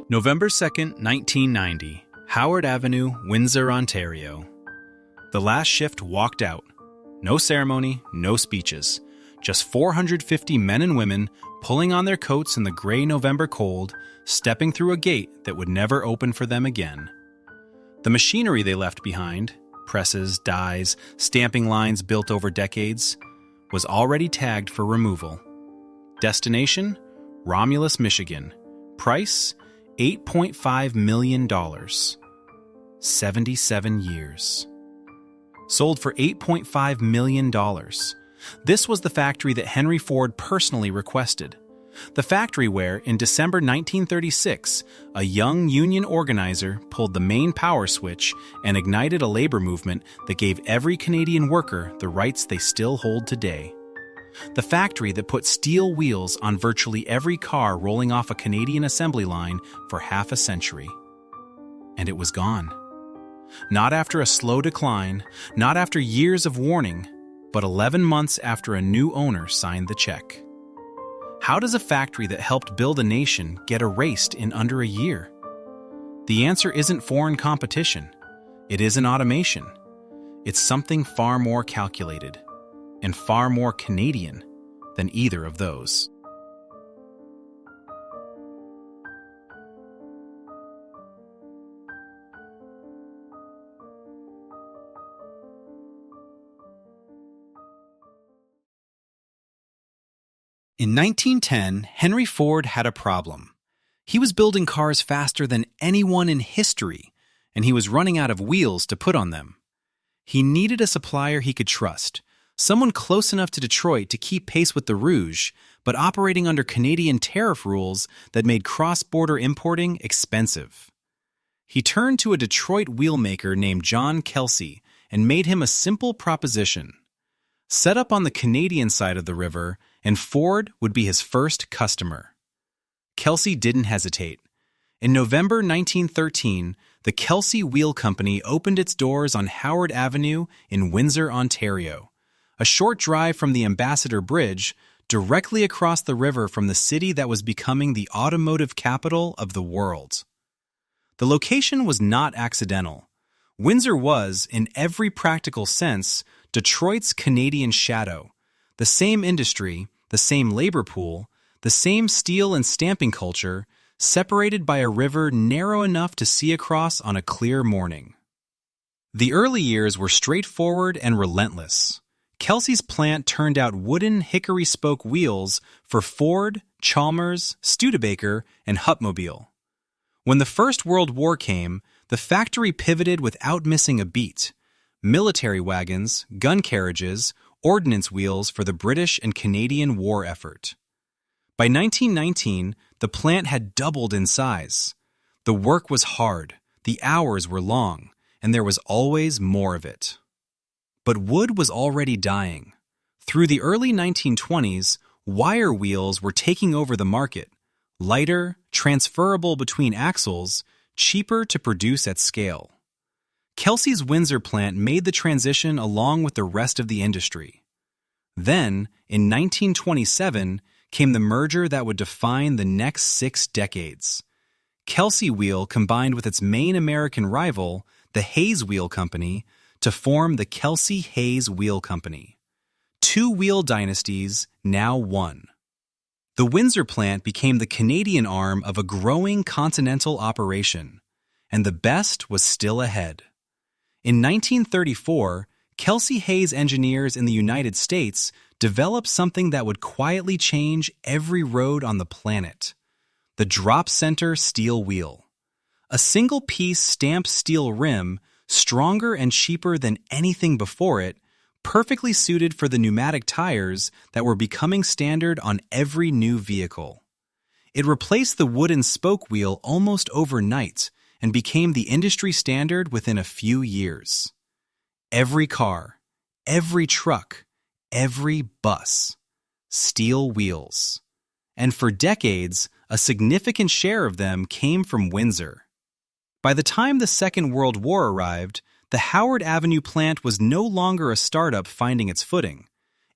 November 2nd, 1990, Howard Avenue, Windsor, Ontario. The last shift walked out. No ceremony, no speeches. Just 450 men and women pulling on their coats in the gray November cold, stepping through a gate that would never open for them again. The machinery they left behind, presses, dies, stamping lines built over decades, was already tagged for removal. Destination? Romulus, Michigan. Price? $8.5 million. 77 years. Sold for $8.5 million. This was the factory that Henry Ford personally requested. The factory where, in December 1936, a young union organizer pulled the main power switch and ignited a labor movement that gave every Canadian worker the rights they still hold today. The factory that put steel wheels on virtually every car rolling off a Canadian assembly line for half a century. And it was gone. Not after a slow decline, not after years of warning, but 11 months after a new owner signed the check. How does a factory that helped build a nation get erased in under a year? The answer isn't foreign competition. It isn't automation. It's something far more calculated and far more Canadian than either of those. In 1910, Henry Ford had a problem. He was building cars faster than anyone in history, and he was running out of wheels to put on them. He needed a supplier he could trust, someone close enough to Detroit to keep pace with the Rouge, but operating under Canadian tariff rules that made cross-border importing expensive. He turned to a Detroit wheelmaker named John Kelsey and made him a simple proposition. Set up on the Canadian side of the river, and Ford would be his first customer. Kelsey didn't hesitate. In November 1913, the Kelsey Wheel Company opened its doors on Howard Avenue in Windsor, Ontario, a short drive from the Ambassador Bridge, directly across the river from the city that was becoming the automotive capital of the world. The location was not accidental. Windsor was, in every practical sense, Detroit's Canadian shadow. The same industry, the same labor pool, the same steel and stamping culture, separated by a river narrow enough to see across on a clear morning. The early years were straightforward and relentless. Kelsey's plant turned out wooden hickory spoke wheels for Ford, Chalmers, Studebaker, and Hupmobile. When the First World War came, the factory pivoted without missing a beat. Military wagons, gun carriages, ordnance wheels for the British and Canadian war effort. By 1919, the plant had doubled in size. The work was hard, the hours were long, and there was always more of it. But wood was already dying. Through the early 1920s, wire wheels were taking over the market, lighter, transferable between axles, cheaper to produce at scale. Kelsey's Windsor plant made the transition along with the rest of the industry. Then, in 1927, came the merger that would define the next 6 decades. Kelsey Wheel combined with its main American rival, the Hayes Wheel Company, to form the Kelsey-Hayes Wheel Company. 2 wheel dynasties, now one. The Windsor plant became the Canadian arm of a growing continental operation, and the best was still ahead. In 1934, Kelsey-Hayes engineers in the United States developed something that would quietly change every road on the planet: the drop-center steel wheel. A single-piece stamped steel rim, stronger and cheaper than anything before it, perfectly suited for the pneumatic tires that were becoming standard on every new vehicle. It replaced the wooden spoke wheel almost overnight and became the industry standard within a few years. Every car, every truck, every bus, steel wheels. And for decades, a significant share of them came from Windsor. By the time the Second World War arrived, the Howard Avenue plant was no longer a startup finding its footing.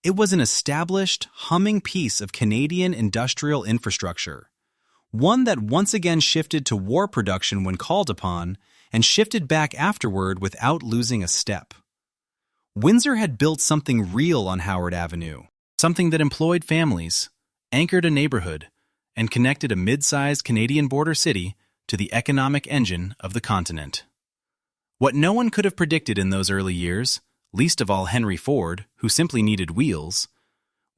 It was an established, humming piece of Canadian industrial infrastructure. one that once again shifted to war production when called upon and shifted back afterward without losing a step. Windsor had built something real on Howard Avenue, something that employed families, anchored a neighborhood, and connected a mid-sized Canadian border city to the economic engine of the continent. What no one could have predicted in those early years, least of all Henry Ford, who simply needed wheels,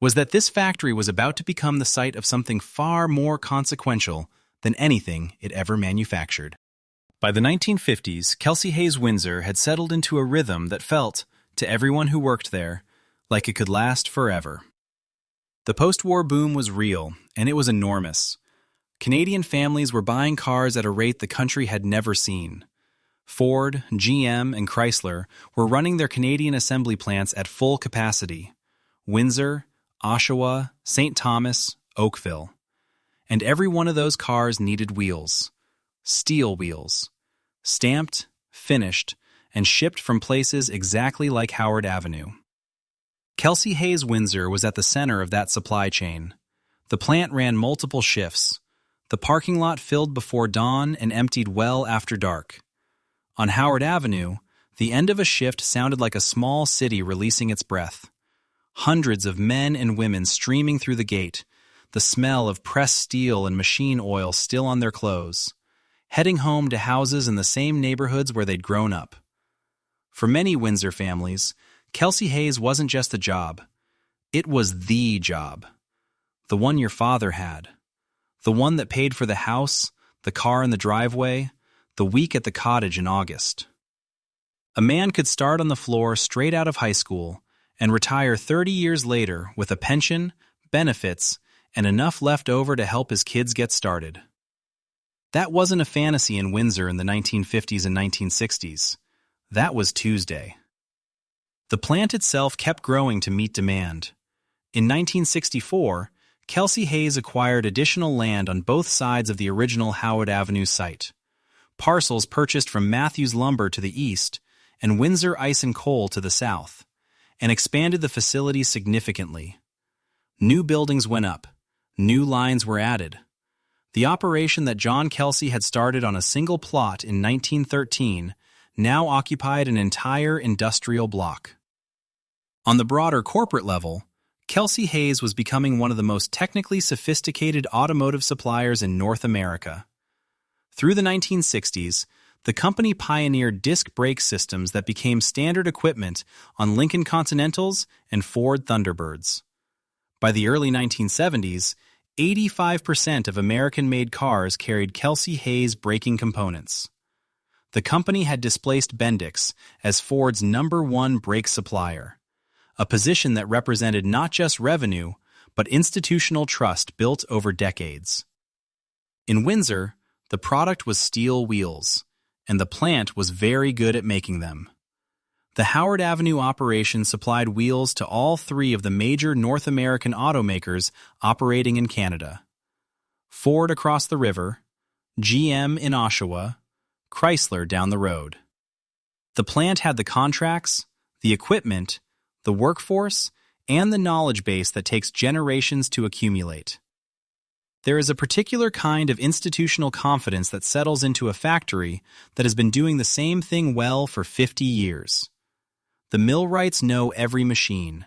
was that this factory was about to become the site of something far more consequential than anything it ever manufactured. By the 1950s, Kelsey-Hayes Windsor had settled into a rhythm that felt, to everyone who worked there, like it could last forever. The post-war boom was real, and it was enormous. Canadian families were buying cars at a rate the country had never seen. Ford, GM, and Chrysler were running their Canadian assembly plants at full capacity. Windsor, Oshawa, St. Thomas, Oakville. And every one of those cars needed wheels. Steel wheels. Stamped, finished, and shipped from places exactly like Howard Avenue. Kelsey-Hayes Windsor was at the center of that supply chain. The plant ran multiple shifts. The parking lot filled before dawn and emptied well after dark. On Howard Avenue, the end of a shift sounded like a small city releasing its breath. Hundreds of men and women streaming through the gate, the smell of pressed steel and machine oil still on their clothes, heading home to houses in the same neighborhoods where they'd grown up. For many Windsor families, Kelsey-Hayes wasn't just a job. It was the job. The one your father had. The one that paid for the house, the car in the driveway, the week at the cottage in August. A man could start on the floor straight out of high school and retire 30 years later with a pension, benefits, and enough left over to help his kids get started. That wasn't a fantasy in Windsor in the 1950s and 1960s. That was Tuesday. The plant itself kept growing to meet demand. In 1964, Kelsey-Hayes acquired additional land on both sides of the original Howard Avenue site. Parcels purchased from Matthews Lumber to the east and Windsor Ice and Coal to the south, and expanded the facility significantly. New buildings went up. New lines were added. The operation that John Kelsey had started on a single plot in 1913 now occupied an entire industrial block. On the broader corporate level, Kelsey-Hayes was becoming one of the most technically sophisticated automotive suppliers in North America. Through the 1960s, the company pioneered disc brake systems that became standard equipment on Lincoln Continentals and Ford Thunderbirds. By the early 1970s, 85% of American-made cars carried Kelsey-Hayes braking components. The company had displaced Bendix as Ford's #1 brake supplier, a position that represented not just revenue, but institutional trust built over decades. In Windsor, the product was steel wheels, and the plant was very good at making them. The Howard Avenue operation supplied wheels to all three of the major North American automakers operating in Canada: Ford across the river, GM in Oshawa, Chrysler down the road. The plant had the contracts, the equipment, the workforce, and the knowledge base that takes generations to accumulate. There is a particular kind of institutional confidence that settles into a factory that has been doing the same thing well for 50 years. The millwrights know every machine.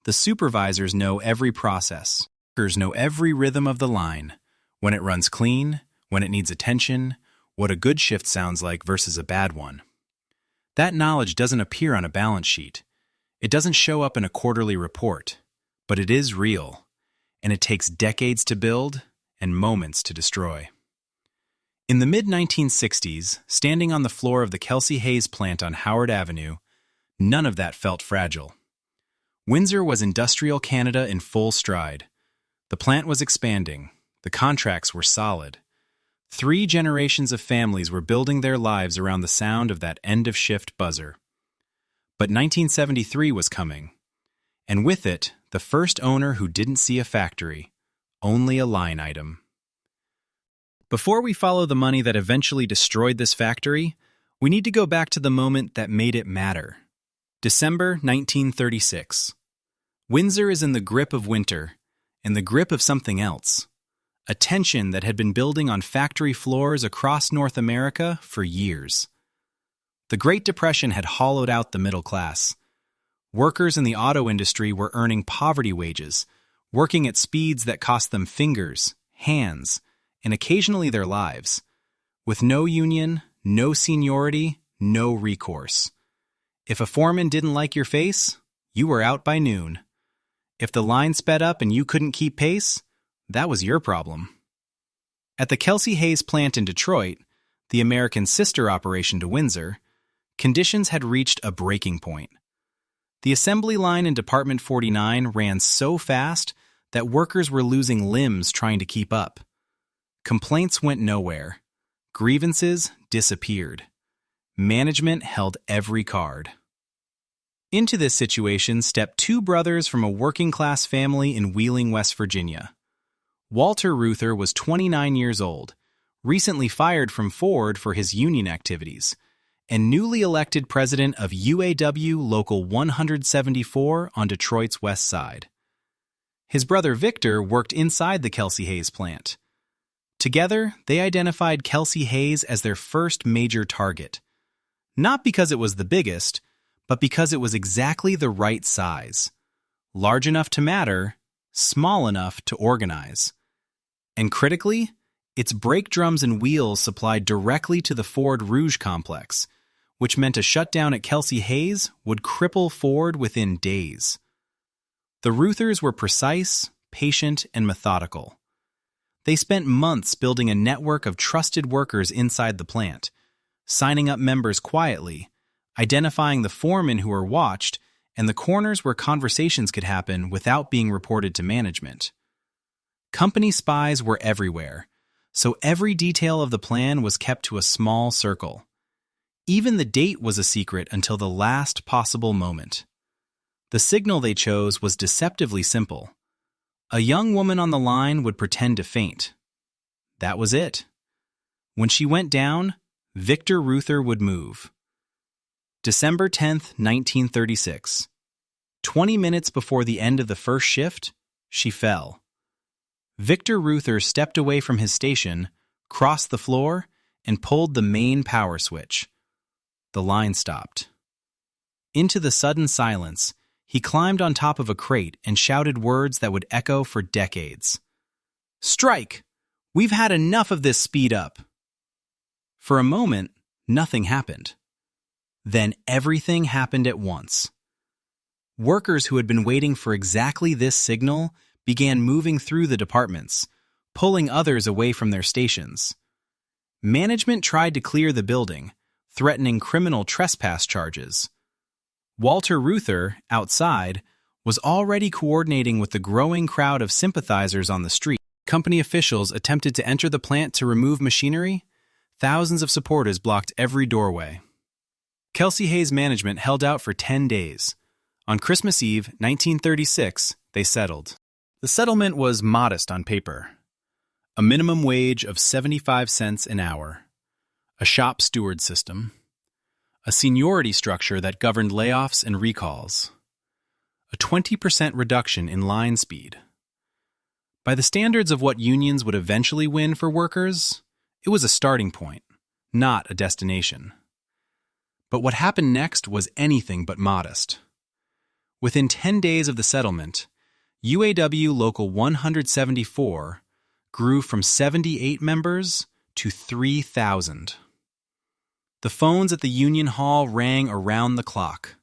The supervisors know every process. Workers know every rhythm of the line, when it runs clean, when it needs attention, what a good shift sounds like versus a bad one. That knowledge doesn't appear on a balance sheet. It doesn't show up in a quarterly report, but it is real, and it takes decades to build and moments to destroy. In the mid-1960s, standing on the floor of the Kelsey-Hayes plant on Howard Avenue, none of that felt fragile. Windsor was industrial Canada in full stride. The plant was expanding. The contracts were solid. 3 generations of families were building their lives around the sound of that end-of-shift buzzer. But 1973 was coming, and with it, the first owner who didn't see a factory, only a line item. Before we follow the money that eventually destroyed this factory, we need to go back to the moment that made it matter. December 1936. Windsor is in the grip of winter, in the grip of something else, a tension that had been building on factory floors across North America for years. The Great Depression had hollowed out the middle class. Workers in the auto industry were earning poverty wages, working at speeds that cost them fingers, hands, and occasionally their lives. With no union, no seniority, no recourse. If a foreman didn't like your face, you were out by noon. If the line sped up and you couldn't keep pace, that was your problem. At the Kelsey-Hayes plant in Detroit, the American sister operation to Windsor, conditions had reached a breaking point. The assembly line in Department 49 ran so fast that workers were losing limbs trying to keep up. Complaints went nowhere. Grievances disappeared. Management held every card. Into this situation stepped two brothers from a working-class family in Wheeling, West Virginia. Walter Reuther was 29 years old, recently fired from Ford for his union activities, and newly elected president of UAW Local 174 on Detroit's west side. His brother Victor worked inside the Kelsey-Hayes plant. Together, they identified Kelsey-Hayes as their first major target. Not because it was the biggest, but because it was exactly the right size. Large enough to matter, small enough to organize. And critically, its brake drums and wheels supplied directly to the Ford Rouge complex, which meant a shutdown at Kelsey-Hayes would cripple Ford within days. The Reuthers were precise, patient, and methodical. They spent months building a network of trusted workers inside the plant, signing up members quietly, identifying the foremen who were watched, and the corners where conversations could happen without being reported to management. Company spies were everywhere, so every detail of the plan was kept to a small circle. Even the date was a secret until the last possible moment. The signal they chose was deceptively simple. A young woman on the line would pretend to faint. That was it. When she went down, Victor Reuther would move. December 10th, 1936. 20 minutes before the end of the first shift, she fell. Victor Reuther stepped away from his station, crossed the floor, and pulled the main power switch. The line stopped. Into the sudden silence, he climbed on top of a crate and shouted words that would echo for decades. "Strike! We've had enough of this speed up!" For a moment, nothing happened. Then everything happened at once. Workers who had been waiting for exactly this signal began moving through the departments, pulling others away from their stations. Management tried to clear the building, threatening criminal trespass charges. Walter Reuther, outside, was already coordinating with the growing crowd of sympathizers on the street. Company officials attempted to enter the plant to remove machinery. Thousands of supporters blocked every doorway. Kelsey-Hayes management held out for 10 days. On Christmas Eve, 1936, they settled. The settlement was modest on paper. A minimum wage of 75 cents an hour. A shop steward system. A seniority structure that governed layoffs and recalls. A 20% reduction in line speed. By the standards of what unions would eventually win for workers, it was a starting point, not a destination. But what happened next was anything but modest. Within 10 days of the settlement, UAW Local 174 grew from 78 members to 3,000. The phones at the Union Hall rang around the clock.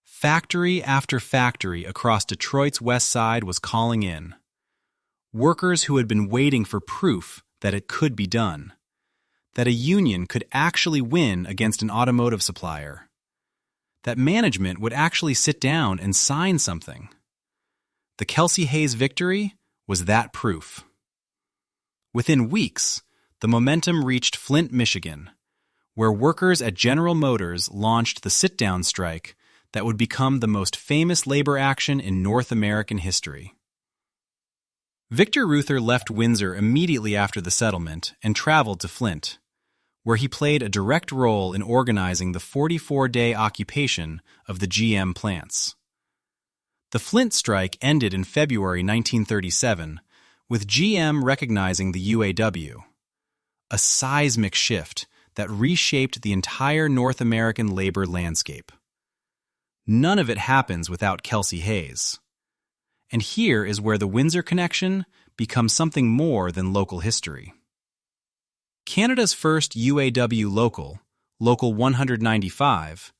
Factory after factory across Detroit's west side was calling in. Workers who had been waiting for proof that it could be done, that a union could actually win against an automotive supplier, that management would actually sit down and sign something. The Kelsey-Hayes victory was that proof. Within weeks, the momentum reached Flint, Michigan, where workers at General Motors launched the sit-down strike that would become the most famous labor action in North American history. Victor Reuther left Windsor immediately after the settlement and traveled to Flint, where he played a direct role in organizing the 44-day occupation of the GM plants. The Flint strike ended in February 1937 with GM recognizing the UAW, a seismic shift that reshaped the entire North American labor landscape. None of it happens without Kelsey-Hayes. And here is where the Windsor connection becomes something more than local history. Canada's first UAW Local 195,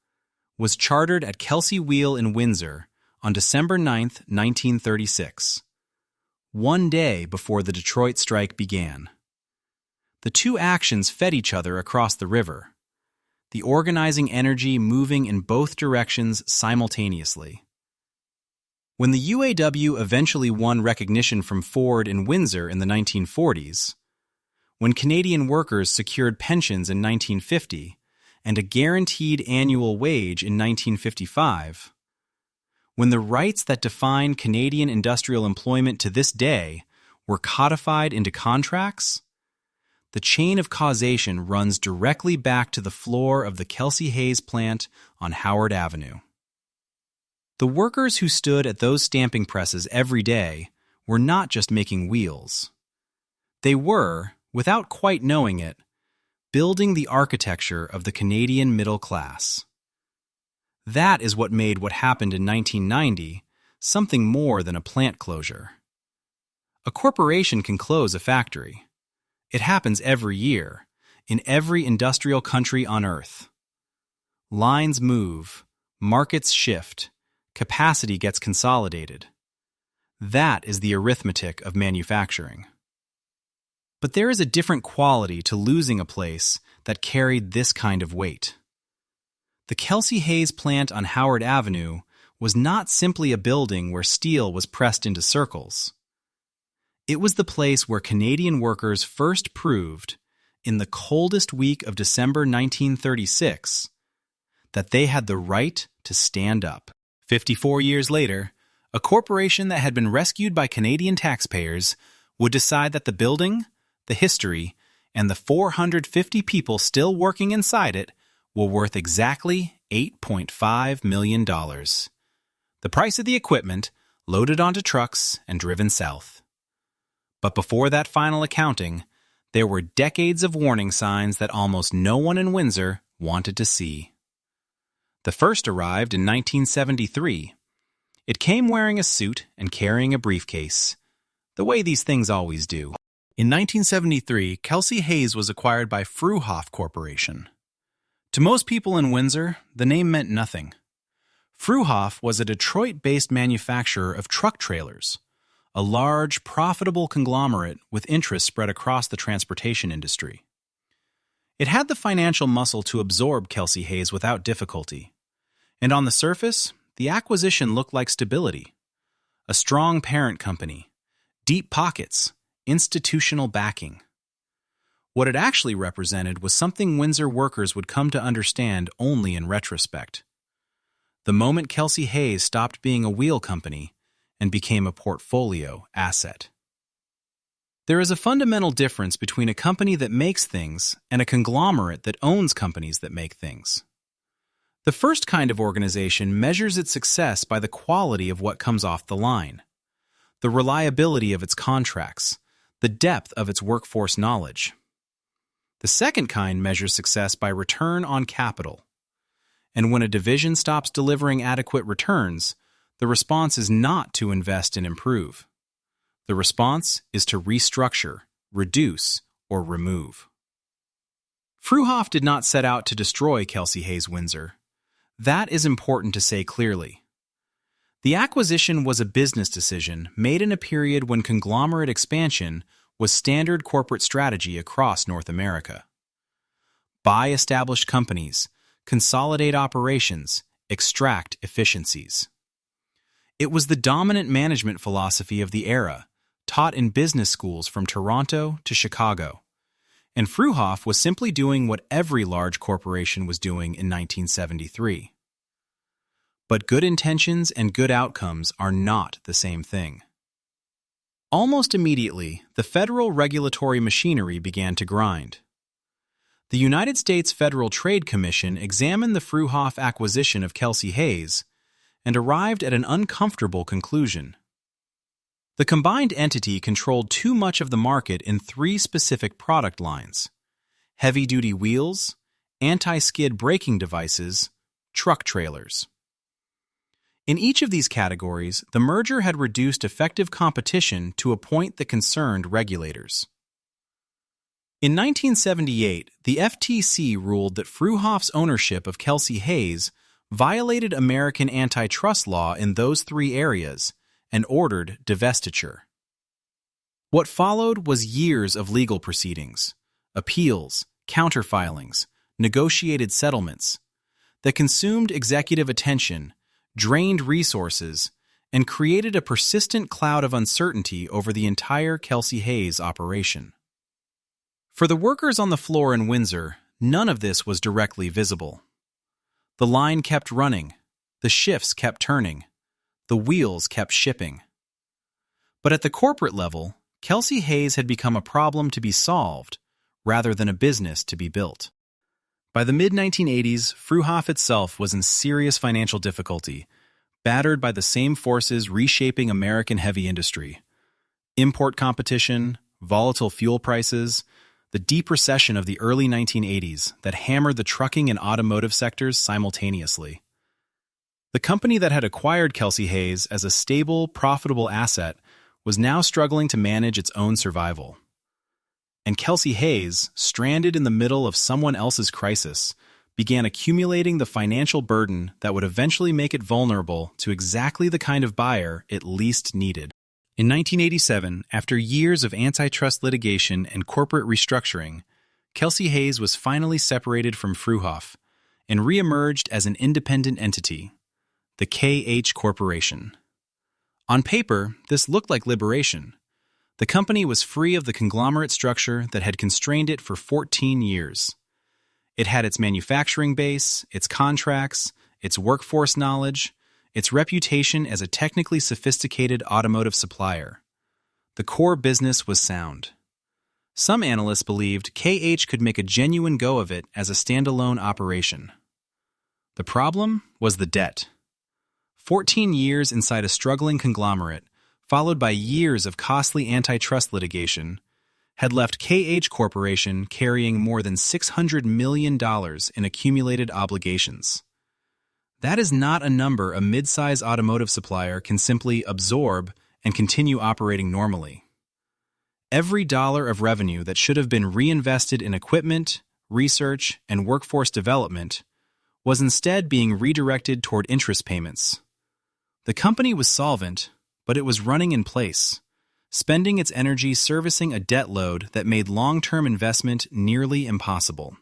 was chartered at Kelsey Wheel in Windsor on December 9, 1936, one day before the Detroit strike began. The two actions fed each other across the river, the organizing energy moving in both directions simultaneously. When the UAW eventually won recognition from Ford in Windsor in the 1940s, when Canadian workers secured pensions in 1950 and a guaranteed annual wage in 1955, when the rights that define Canadian industrial employment to this day were codified into contracts, the chain of causation runs directly back to the floor of the Kelsey-Hayes plant on Howard Avenue. The workers who stood at those stamping presses every day were not just making wheels. They were, without quite knowing it, building the architecture of the Canadian middle class. That is what made what happened in 1990 something more than a plant closure. A corporation can close a factory. It happens every year, in every industrial country on Earth. Lines move, markets shift, capacity gets consolidated. That is the arithmetic of manufacturing. But there is a different quality to losing a place that carried this kind of weight. The Kelsey-Hayes plant on Howard Avenue was not simply a building where steel was pressed into circles. It was the place where Canadian workers first proved, in the coldest week of December 1936, that they had the right to stand up. 54 years later, a corporation that had been rescued by Canadian taxpayers would decide that the building, the history, and the 450 people still working inside it were worth exactly $8.5 million. The price of the equipment loaded onto trucks and driven south. But before that final accounting, there were decades of warning signs that almost no one in Windsor wanted to see. The first arrived in 1973. It came wearing a suit and carrying a briefcase, the way these things always do. In 1973, Kelsey-Hayes was acquired by Varity Corporation. To most people in Windsor, the name meant nothing. Varity was a Detroit-based manufacturer of truck trailers, a large, profitable conglomerate with interests spread across the transportation industry. It had the financial muscle to absorb Kelsey-Hayes without difficulty. And on the surface, the acquisition looked like stability. A strong parent company, deep pockets, institutional backing. What it actually represented was something Windsor workers would come to understand only in retrospect. The moment Kelsey-Hayes stopped being a wheel company and became a portfolio asset. There is a fundamental difference between a company that makes things and a conglomerate that owns companies that make things. The first kind of organization measures its success by the quality of what comes off the line, the reliability of its contracts, the depth of its workforce knowledge. The second kind measures success by return on capital. And when a division stops delivering adequate returns, the response is not to invest and improve. The response is to restructure, reduce, or remove. Varity did not set out to destroy Kelsey-Hayes Windsor. That is important to say clearly. The acquisition was a business decision made in a period when conglomerate expansion was standard corporate strategy across North America. Buy established companies, consolidate operations, extract efficiencies. It was the dominant management philosophy of the era, taught in business schools from Toronto to Chicago. And Varity was simply doing what every large corporation was doing in 1973. But good intentions and good outcomes are not the same thing. Almost immediately, the federal regulatory machinery began to grind. The United States Federal Trade Commission examined the Varity acquisition of Kelsey-Hayes and arrived at an uncomfortable conclusion. The combined entity controlled too much of the market in three specific product lines: heavy-duty wheels, anti-skid braking devices, truck trailers. In each of these categories, the merger had reduced effective competition to a point that concerned regulators. In 1978, the FTC ruled that Fruehauf's ownership of Kelsey-Hayes violated American antitrust law in those three areas and ordered divestiture. What followed was years of legal proceedings, appeals, counterfilings, negotiated settlements that consumed executive attention, drained resources, and created a persistent cloud of uncertainty over the entire Kelsey-Hayes operation. For the workers on the floor in Windsor, none of this was directly visible. The line kept running, the shifts kept turning, the wheels kept shipping. But at the corporate level, Kelsey-Hayes had become a problem to be solved rather than a business to be built. By the mid-1980s, Fruehauf itself was in serious financial difficulty, battered by the same forces reshaping American heavy industry: import competition, volatile fuel prices, the deep recession of the early 1980s that hammered the trucking and automotive sectors simultaneously. The company that had acquired Kelsey-Hayes as a stable, profitable asset was now struggling to manage its own survival. And Kelsey-Hayes, stranded in the middle of someone else's crisis, began accumulating the financial burden that would eventually make it vulnerable to exactly the kind of buyer it least needed. In 1987, after years of antitrust litigation and corporate restructuring, Kelsey-Hayes was finally separated from Fruehauf and reemerged as an independent entity, the KH Corporation. On paper, this looked like liberation. The company was free of the conglomerate structure that had constrained it for 14 years. It had its manufacturing base, its contracts, its workforce knowledge, its reputation as a technically sophisticated automotive supplier. The core business was sound. Some analysts believed KH could make a genuine go of it as a standalone operation. The problem was the debt. 14 years inside a struggling conglomerate, followed by years of costly antitrust litigation, had left KH Corporation carrying more than $600 million in accumulated obligations. That is not a number a mid-size automotive supplier can simply absorb and continue operating normally. Every dollar of revenue that should have been reinvested in equipment, research, and workforce development was instead being redirected toward interest payments. The company was solvent, but it was running in place, spending its energy servicing a debt load that made long-term investment nearly impossible.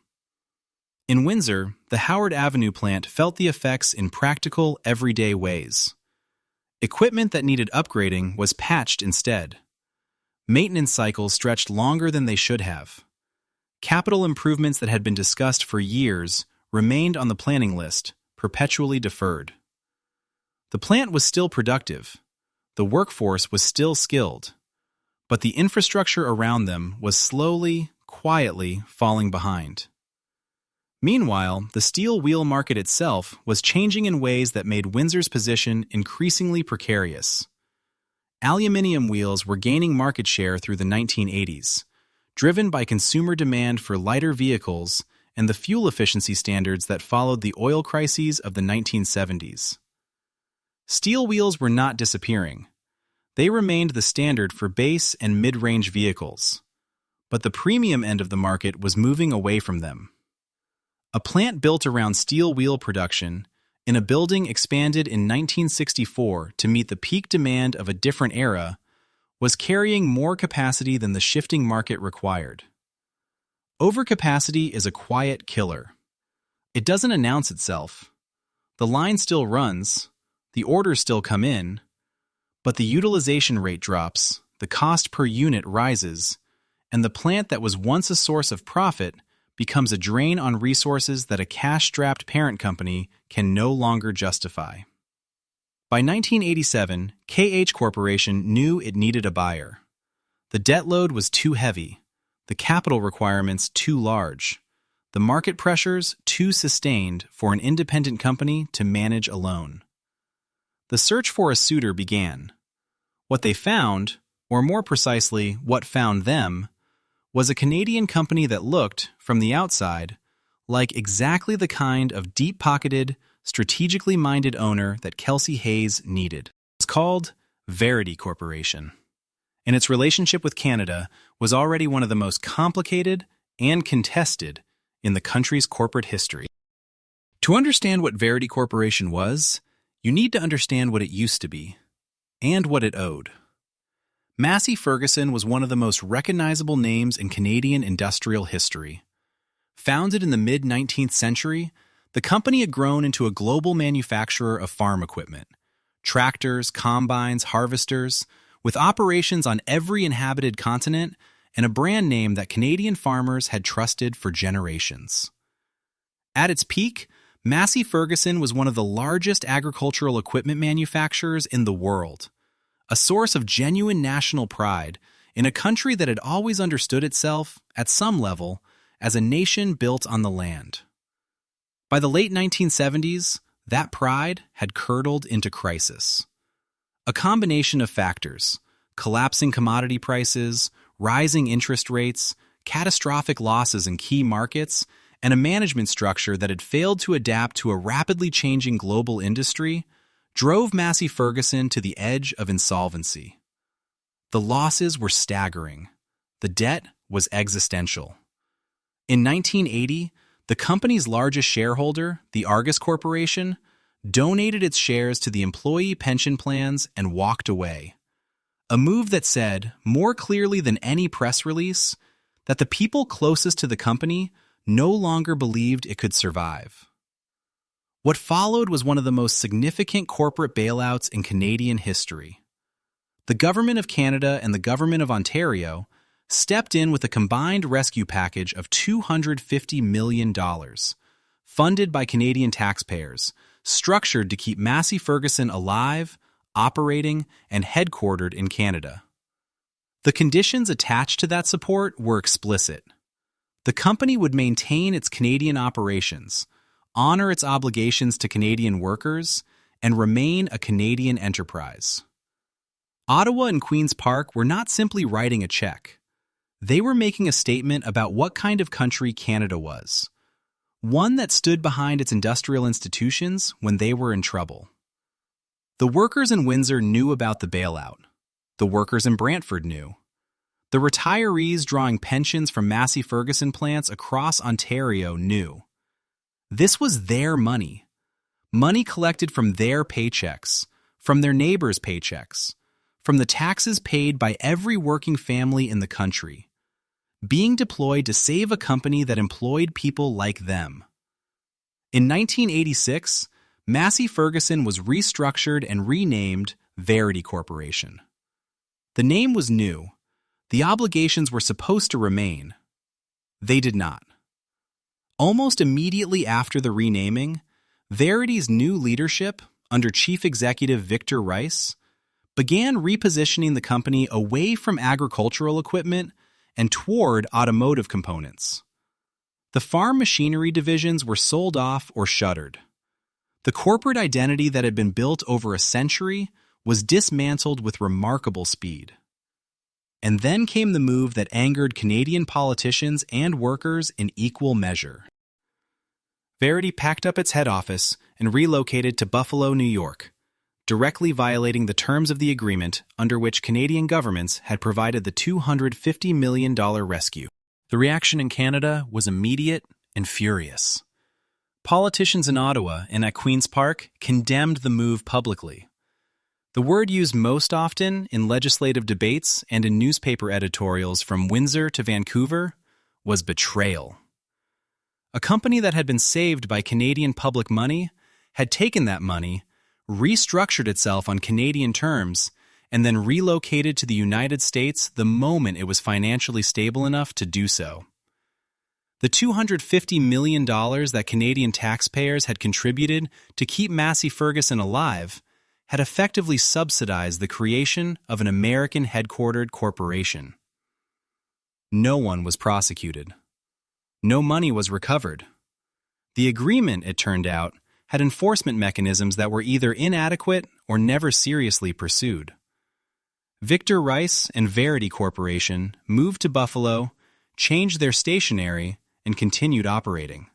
In Windsor, the Howard Avenue plant felt the effects in practical, everyday ways. Equipment that needed upgrading was patched instead. Maintenance cycles stretched longer than they should have. Capital improvements that had been discussed for years remained on the planning list, perpetually deferred. The plant was still productive. The workforce was still skilled. But the infrastructure around them was slowly, quietly falling behind. Meanwhile, the steel wheel market itself was changing in ways that made Windsor's position increasingly precarious. Aluminum wheels were gaining market share through the 1980s, driven by consumer demand for lighter vehicles and the fuel efficiency standards that followed the oil crises of the 1970s. Steel wheels were not disappearing. They remained the standard for base and mid-range vehicles, but the premium end of the market was moving away from them. A plant built around steel wheel production in a building expanded in 1964 to meet the peak demand of a different era was carrying more capacity than the shifting market required. Overcapacity is a quiet killer. It doesn't announce itself. The line still runs, the orders still come in, but the utilization rate drops, the cost per unit rises, and the plant that was once a source of profit becomes a drain on resources that a cash-strapped parent company can no longer justify. By 1987, KH Corporation knew it needed a buyer. The debt load was too heavy, the capital requirements too large, the market pressures too sustained for an independent company to manage alone. The search for a suitor began. What they found, or more precisely, what found them, was a Canadian company that looked, from the outside, like exactly the kind of deep-pocketed, strategically minded owner that Kelsey-Hayes needed. It's called Varity Corporation, and its relationship with Canada was already one of the most complicated and contested in the country's corporate history. To understand what Varity Corporation was, you need to understand what it used to be, and what it owed. Massey Ferguson was one of the most recognizable names in Canadian industrial history. Founded in the mid-19th century, the company had grown into a global manufacturer of farm equipment, tractors, combines, harvesters, with operations on every inhabited continent and a brand name that Canadian farmers had trusted for generations. At its peak, Massey Ferguson was one of the largest agricultural equipment manufacturers in the world, a source of genuine national pride in a country that had always understood itself, at some level, as a nation built on the land. By the late 1970s, that pride had curdled into crisis. A combination of factors, collapsing commodity prices, rising interest rates, catastrophic losses in key markets, and a management structure that had failed to adapt to a rapidly changing global industry, drove Massey Ferguson to the edge of insolvency. The losses were staggering. The debt was existential. In 1980, the company's largest shareholder, the Argus Corporation, donated its shares to the employee pension plans and walked away. A move that said, more clearly than any press release, that the people closest to the company no longer believed it could survive. What followed was one of the most significant corporate bailouts in Canadian history. The Government of Canada and the Government of Ontario stepped in with a combined rescue package of $250 million, funded by Canadian taxpayers, structured to keep Massey Ferguson alive, operating, and headquartered in Canada. The conditions attached to that support were explicit. The company would maintain its Canadian operations, honor its obligations to Canadian workers, and remain a Canadian enterprise. Ottawa and Queen's Park were not simply writing a check. They were making a statement about what kind of country Canada was, one that stood behind its industrial institutions when they were in trouble. The workers in Windsor knew about the bailout. The workers in Brantford knew. The retirees drawing pensions from Massey Ferguson plants across Ontario knew. This was their money. Money collected from their paychecks, from their neighbors' paychecks, from the taxes paid by every working family in the country, being deployed to save a company that employed people like them. In 1986, Massey Ferguson was restructured and renamed Varity Corporation. The name was new. The obligations were supposed to remain. They did not. Almost immediately after the renaming, Varity's new leadership, under Chief Executive Victor Rice, began repositioning the company away from agricultural equipment and toward automotive components. The farm machinery divisions were sold off or shuttered. The corporate identity that had been built over a century was dismantled with remarkable speed. And then came the move that angered Canadian politicians and workers in equal measure. Varity packed up its head office and relocated to Buffalo, New York, directly violating the terms of the agreement under which Canadian governments had provided the $250 million rescue. The reaction in Canada was immediate and furious. Politicians in Ottawa and at Queen's Park condemned the move publicly. The word used most often in legislative debates and in newspaper editorials from Windsor to Vancouver was betrayal. A company that had been saved by Canadian public money had taken that money, restructured itself on Canadian terms, and then relocated to the United States the moment it was financially stable enough to do so. The $250 million that Canadian taxpayers had contributed to keep Massey Ferguson alive had effectively subsidized the creation of an American-headquartered corporation. No one was prosecuted. No money was recovered. The agreement, it turned out, had enforcement mechanisms that were either inadequate or never seriously pursued. Victor Rice and Varity Corporation moved to Buffalo, changed their stationery, and continued operating.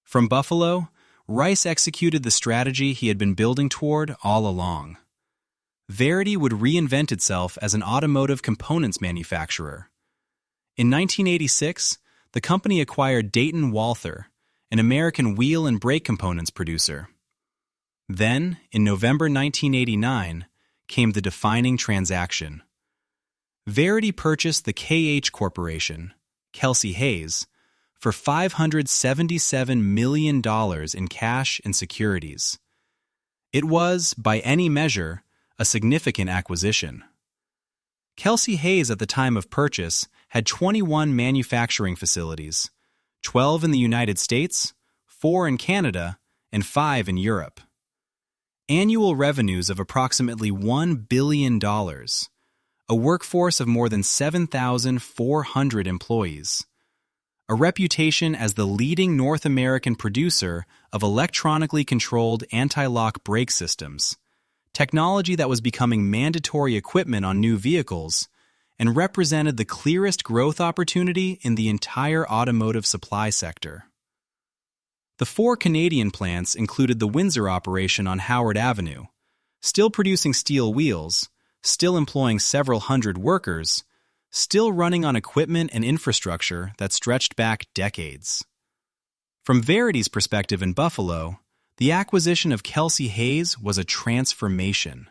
From Buffalo, Rice executed the strategy he had been building toward all along. Varity would reinvent itself as an automotive components manufacturer. In 1986, the company acquired Dayton Walther, an American wheel and brake components producer. Then, in November 1989, came the defining transaction. Varity purchased the Kelsey-Hayes Corporation, Kelsey-Hayes, for $577 million in cash and securities. It was, by any measure, a significant acquisition. Kelsey-Hayes at the time of purchase had 21 manufacturing facilities, 12 in the United States, 4 in Canada, and 5 in Europe. Annual revenues of approximately $1 billion, a workforce of more than 7,400 employees, a reputation as the leading North American producer of electronically controlled anti-lock brake systems, technology that was becoming mandatory equipment on new vehicles, and represented the clearest growth opportunity in the entire automotive supply sector. The 4 Canadian plants included the Windsor operation on Howard Avenue, still producing steel wheels, still employing several hundred workers, still running on equipment and infrastructure that stretched back decades. From Varity's perspective in Buffalo, the acquisition of Kelsey-Hayes was a transformation.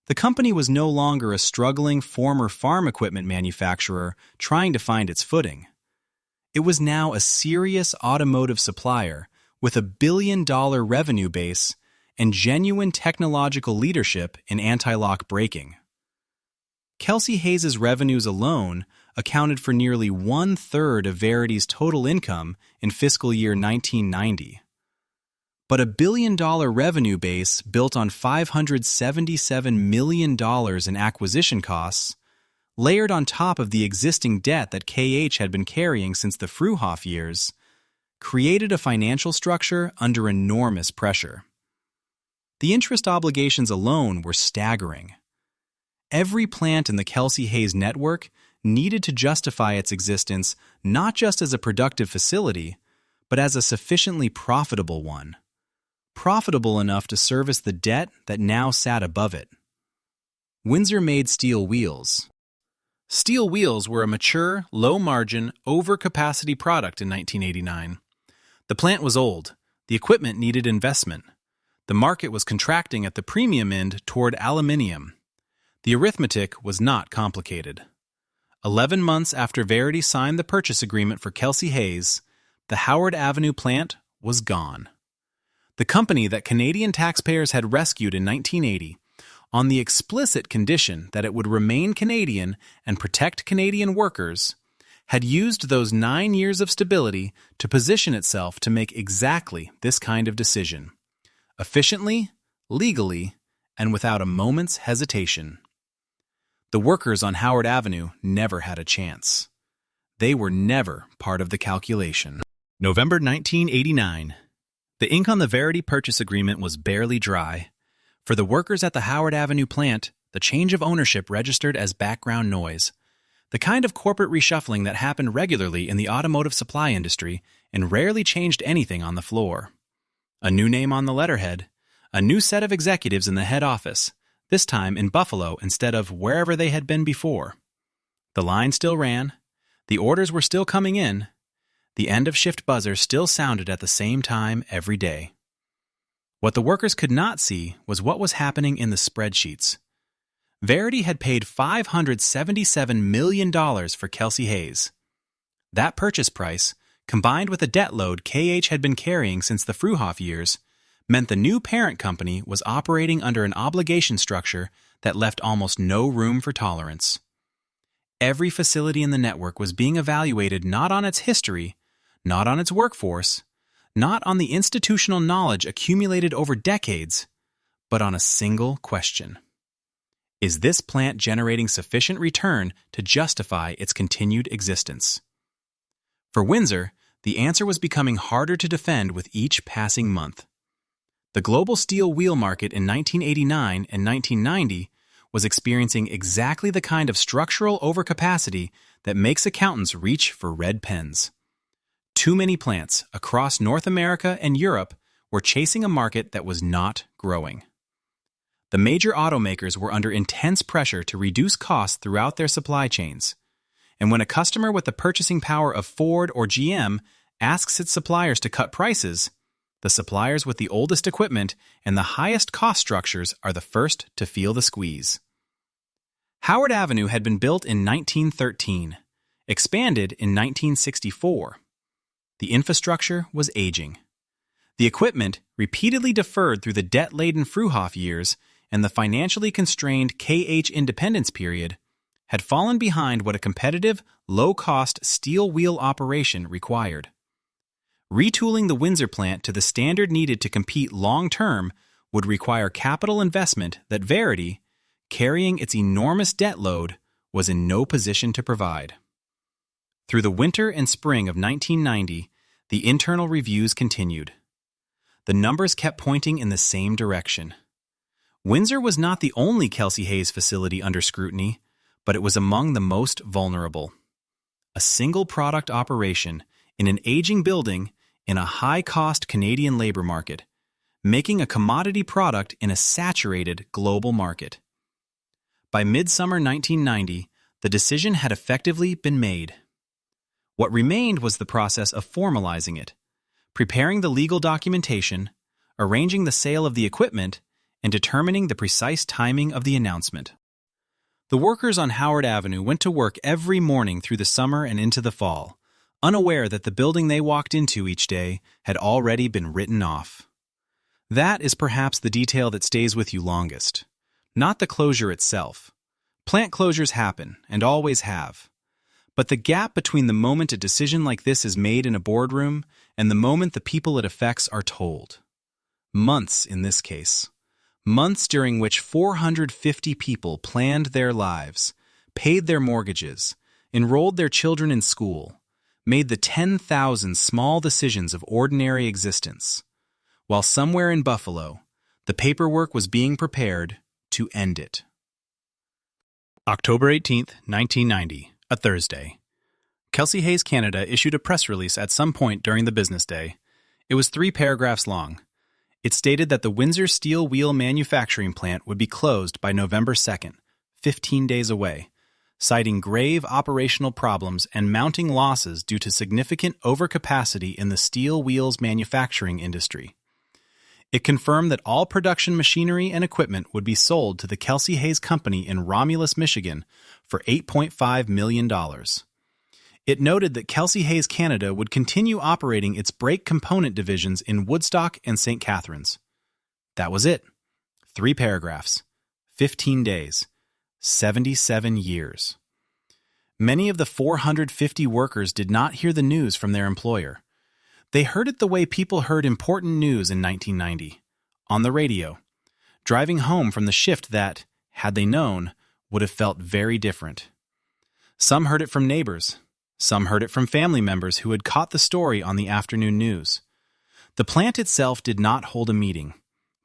The company was no longer a struggling former farm equipment manufacturer trying to find its footing. It was now a serious automotive supplier with $1 billion revenue base and genuine technological leadership in anti-lock braking. Kelsey-Hayes' revenues alone accounted for nearly 1/3 of Varity's total income in fiscal year 1990. But a $1 billion revenue base built on $577 million in acquisition costs, layered on top of the existing debt that KH had been carrying since the Fruhoff years, created a financial structure under enormous pressure. The interest obligations alone were staggering. Every plant in the Kelsey-Hayes network needed to justify its existence not just as a productive facility, but as a sufficiently profitable one. Profitable enough to service the debt that now sat above it. Windsor made steel wheels. Steel wheels were a mature, low-margin, over-capacity product in 1989. The plant was old. The equipment needed investment. The market was contracting at the premium end toward aluminium. The arithmetic was not complicated. 11 months after Varity signed the purchase agreement for Kelsey-Hayes, the Howard Avenue plant was gone. The company that Canadian taxpayers had rescued in 1980, on the explicit condition that it would remain Canadian and protect Canadian workers, had used those 9 years of stability to position itself to make exactly this kind of decision, efficiently, legally, and without a moment's hesitation. The workers on Howard Avenue never had a chance. They were never part of the calculation. November 1989. The ink on the Varity purchase agreement was barely dry. For the workers at the Howard Avenue plant, the change of ownership registered as background noise, the kind of corporate reshuffling that happened regularly in the automotive supply industry and rarely changed anything on the floor. A new name on the letterhead, a new set of executives in the head office, this time in Buffalo instead of wherever they had been before. The line still ran, the orders were still coming in, the end-of-shift buzzer still sounded at the same time every day. What the workers could not see was what was happening in the spreadsheets. Varity had paid $577 million for Kelsey-Hayes. That purchase price, combined with the debt load KH had been carrying since the Fruhoff years, meant the new parent company was operating under an obligation structure that left almost no room for tolerance. Every facility in the network was being evaluated not on its history, not on its workforce, not on the institutional knowledge accumulated over decades, but on a single question. Is this plant generating sufficient return to justify its continued existence? For Windsor, the answer was becoming harder to defend with each passing month. The global steel wheel market in 1989 and 1990 was experiencing exactly the kind of structural overcapacity that makes accountants reach for red pens. Too many plants across North America and Europe were chasing a market that was not growing. The major automakers were under intense pressure to reduce costs throughout their supply chains. And when a customer with the purchasing power of Ford or GM asks its suppliers to cut prices, the suppliers with the oldest equipment and the highest cost structures are the first to feel the squeeze. Howard Avenue had been built in 1913, expanded in 1964. The infrastructure was aging. The equipment, repeatedly deferred through the debt-laden Fruhoff years and the financially constrained KH independence period, had fallen behind what a competitive, low-cost steel wheel operation required. Retooling the Windsor plant to the standard needed to compete long-term would require capital investment that Varity, carrying its enormous debt load, was in no position to provide. Through the winter and spring of 1990, the internal reviews continued. The numbers kept pointing in the same direction. Windsor was not the only Kelsey-Hayes facility under scrutiny, but it was among the most vulnerable. A single-product operation in an aging building in a high-cost Canadian labor market, making a commodity product in a saturated global market. By midsummer 1990, the decision had effectively been made. What remained was the process of formalizing it, preparing the legal documentation, arranging the sale of the equipment, and determining the precise timing of the announcement. The workers on Howard Avenue went to work every morning through the summer and into the fall, unaware that the building they walked into each day had already been written off. That is perhaps the detail that stays with you longest, not the closure itself. Plant closures happen, and always have. But the gap between the moment a decision like this is made in a boardroom and the moment the people it affects are told. Months in this case. Months during which 450 people planned their lives, paid their mortgages, enrolled their children in school, made the 10,000 small decisions of ordinary existence, while somewhere in Buffalo, the paperwork was being prepared to end it. October 18th, 1990, a Thursday. Kelsey-Hayes Canada issued a press release at some point during the business day. It was 3 paragraphs long. It stated that the Windsor steel wheel manufacturing plant would be closed by November 2nd, 15 days away, citing grave operational problems and mounting losses due to significant overcapacity in the steel wheels manufacturing industry. It confirmed that all production machinery and equipment would be sold to the Kelsey-Hayes Company in Romulus, Michigan, for $8.5 million. It noted that Kelsey-Hayes Canada would continue operating its brake component divisions in Woodstock and St. Catharines. That was it. 3 paragraphs. 15 days. 77 years. Many of the 450 workers did not hear the news from their employer. They heard it the way people heard important news in 1990, on the radio, driving home from the shift that, had they known, would have felt very different. Some heard it from neighbors. Some heard it from family members who had caught the story on the afternoon news. The plant itself did not hold a meeting.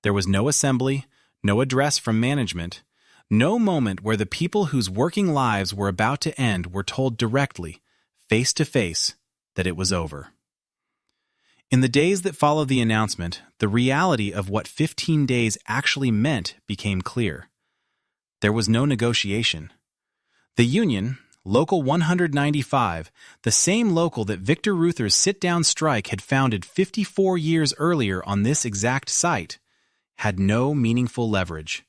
There was no assembly, no address from management, no moment where the people whose working lives were about to end were told directly, face to face, that it was over. In the days that followed the announcement, the reality of what 15 days actually meant became clear. There was no negotiation. The union, Local 195, the same local that Victor Reuther's sit-down strike had founded 54 years earlier on this exact site, had no meaningful leverage.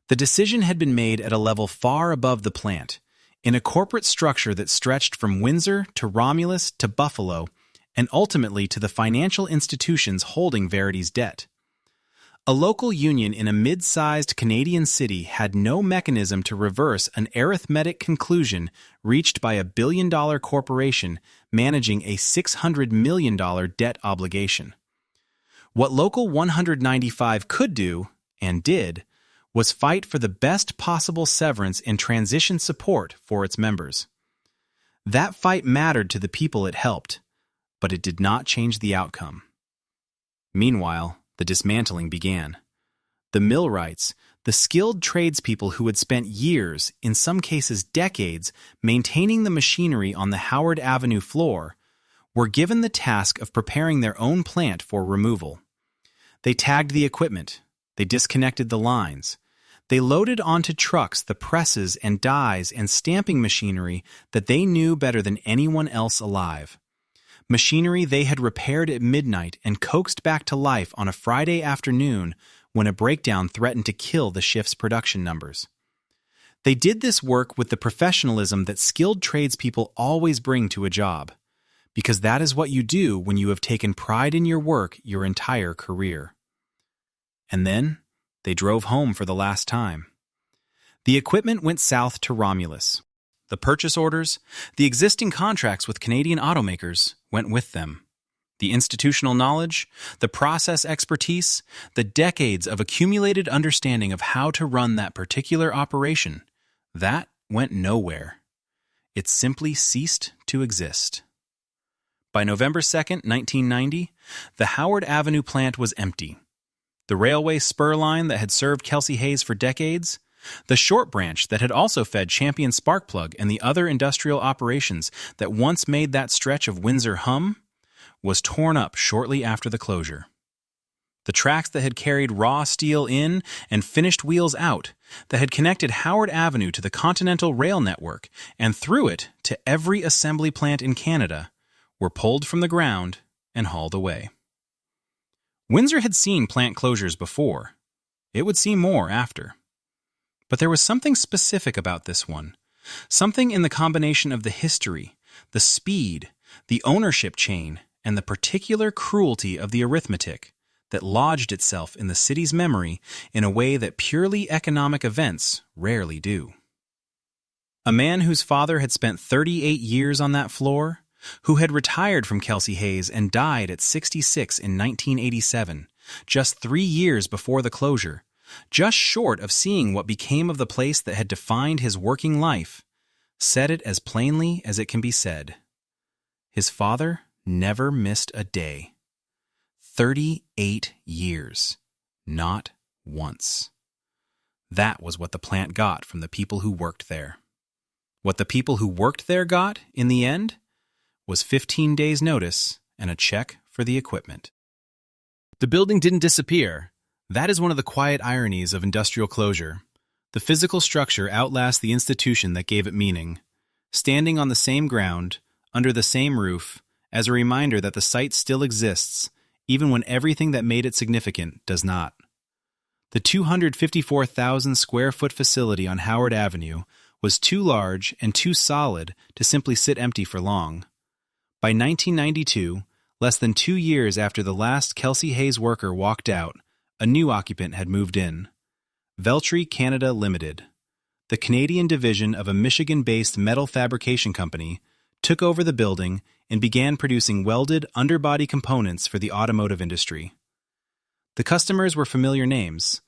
The decision had been made at a level far above the plant, in a corporate structure that stretched from Windsor to Romulus to Buffalo, and ultimately to the financial institutions holding Varity's debt. A local union in a mid-sized Canadian city had no mechanism to reverse an arithmetic conclusion reached by a billion-dollar corporation managing a $600 million debt obligation. What Local 195 could do, and did, was fight for the best possible severance and transition support for its members. That fight mattered to the people it helped, but it did not change the outcome. Meanwhile, the dismantling began. The millwrights, The skilled tradespeople who had spent years, in some cases decades, maintaining the machinery on the Howard Avenue floor were given the task of preparing their own plant for removal. They tagged the equipment. They disconnected the lines. They loaded onto trucks the presses and dies and stamping machinery that they knew better than anyone else alive. Machinery they had repaired at midnight and coaxed back to life on a Friday afternoon when a breakdown threatened to kill the shift's production numbers. They did this work with the professionalism that skilled tradespeople always bring to a job, because that is what you do when you have taken pride in your work your entire career. And then they drove home for the last time. The equipment went south to Romulus. The purchase orders, the existing contracts with Canadian automakers went with them. The institutional knowledge, the process expertise, the decades of accumulated understanding of how to run that particular operation, that went nowhere. It simply ceased to exist. By November 2nd, 1990, the Howard Avenue plant was empty. The railway spur line that had served Kelsey-Hayes for decades, the short branch that had also fed Champion Sparkplug and the other industrial operations that once made that stretch of Windsor hum, was torn up shortly after the closure. The tracks that had carried raw steel in and finished wheels out, that had connected Howard Avenue to the Continental Rail Network and through it to every assembly plant in Canada, were pulled from the ground and hauled away. Windsor had seen plant closures before. It would see more after. But there was something specific about this one, something in the combination of the history, the speed, the ownership chain, and the particular cruelty of the arithmetic that lodged itself in the city's memory in a way that purely economic events rarely do. A man whose father had spent 38 years on that floor, who had retired from Kelsey-Hayes and died at 66 in 1987, just 3 years before the closure, just short of seeing what became of the place that had defined his working life, said it as plainly as it can be said. His father never missed a day. 38 years. Not once. That was what the plant got from the people who worked there. What the people who worked there got, in the end, was 15 days' notice and a check for the equipment. The building didn't disappear. That is one of the quiet ironies of industrial closure. The physical structure outlasts the institution that gave it meaning, standing on the same ground, under the same roof, as a reminder that the site still exists, even when everything that made it significant does not. The 254,000 square foot facility on Howard Avenue was too large and too solid to simply sit empty for long. By 1992, less than 2 years after the last Kelsey-Hayes worker walked out, a new occupant had moved in. Varity Canada Limited, the Canadian division of a Michigan-based metal fabrication company, took over the building and began producing welded underbody components for the automotive industry. The customers were familiar names: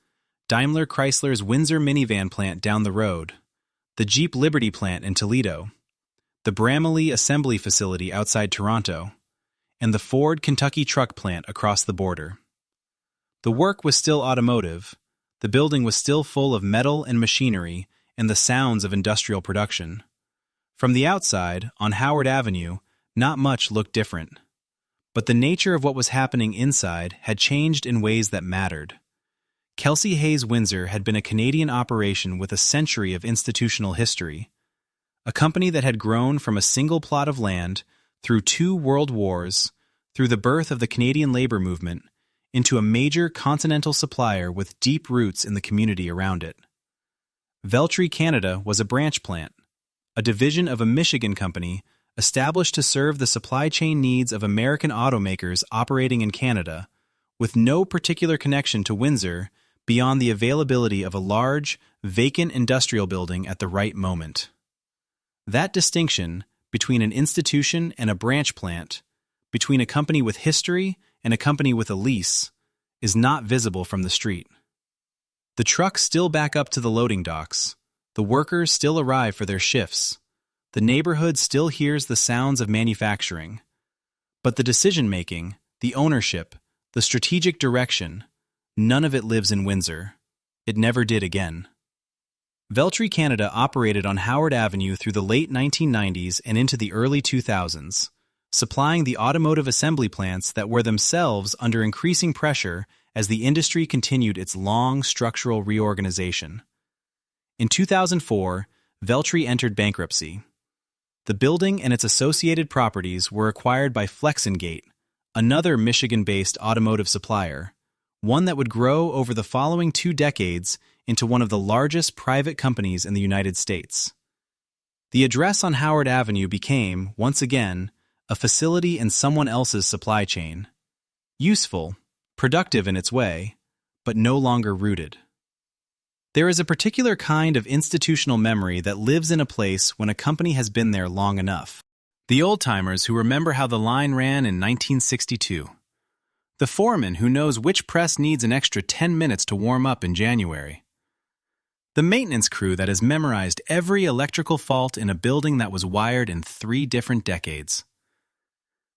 Daimler Chrysler's Windsor minivan plant down the road, the Jeep Liberty plant in Toledo, the Bramalea assembly facility outside Toronto, and the Ford Kentucky truck plant across the border. The work was still automotive, the building was still full of metal and machinery and the sounds of industrial production. From the outside, on Howard Avenue, not much looked different. But the nature of what was happening inside had changed in ways that mattered. Kelsey-Hayes Windsor had been a Canadian operation with a century of institutional history. A company that had grown from a single plot of land, through 2 world wars, through the birth of the Canadian labor movement, into a major continental supplier with deep roots in the community around it. Varity Canada was a branch plant, a division of a Michigan company established to serve the supply chain needs of American automakers operating in Canada, with no particular connection to Windsor beyond the availability of a large, vacant industrial building at the right moment. That distinction between an institution and a branch plant, between a company with history and a company with a lease, is not visible from the street. The trucks still back up to the loading docks. The workers still arrive for their shifts. The neighborhood still hears the sounds of manufacturing. But the decision-making, the ownership, the strategic direction, none of it lives in Windsor. It never did again. Veltri Canada operated on Howard Avenue through the late 1990s and into the early 2000s, supplying the automotive assembly plants that were themselves under increasing pressure as the industry continued its long structural reorganization. In 2004, Veltri entered bankruptcy. The building and its associated properties were acquired by Flexengate, another Michigan-based automotive supplier, one that would grow over the following 2 decades into one of the largest private companies in the United States. The address on Howard Avenue became, once again, a facility in someone else's supply chain. Useful, productive in its way, but no longer rooted. There is a particular kind of institutional memory that lives in a place when a company has been there long enough. The old-timers who remember how the line ran in 1962. The foreman who knows which press needs an extra 10 minutes to warm up in January. The maintenance crew that has memorized every electrical fault in a building that was wired in 3 different decades.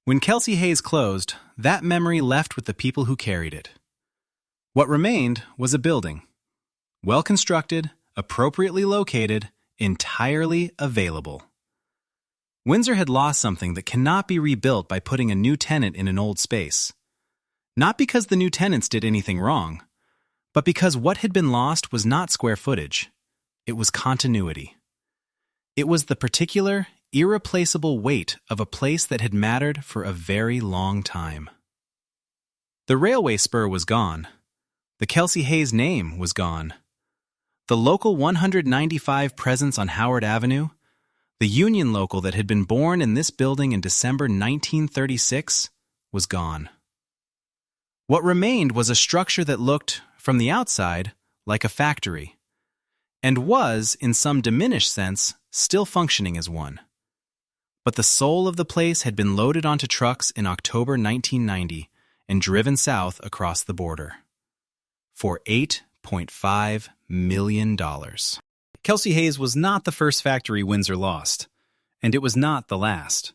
When Kelsey-Hayes closed, that memory left with the people who carried it. What remained was a building. Well-constructed, appropriately located, entirely available. Windsor had lost something that cannot be rebuilt by putting a new tenant in an old space. Not because the new tenants did anything wrong, but because what had been lost was not square footage. It was continuity. It was the particular, irreplaceable weight of a place that had mattered for a very long time. The railway spur was gone. The Kelsey-Hayes name was gone. The local 195 presence on Howard Avenue, the union local that had been born in this building in December 1936, was gone. What remained was a structure that looked, from the outside, like a factory, and was, in some diminished sense, still functioning as one. But the soul of the place had been loaded onto trucks in October 1990 and driven south across the border. For $8.5 million. Kelsey-Hayes was not the first factory Windsor lost, and it was not the last.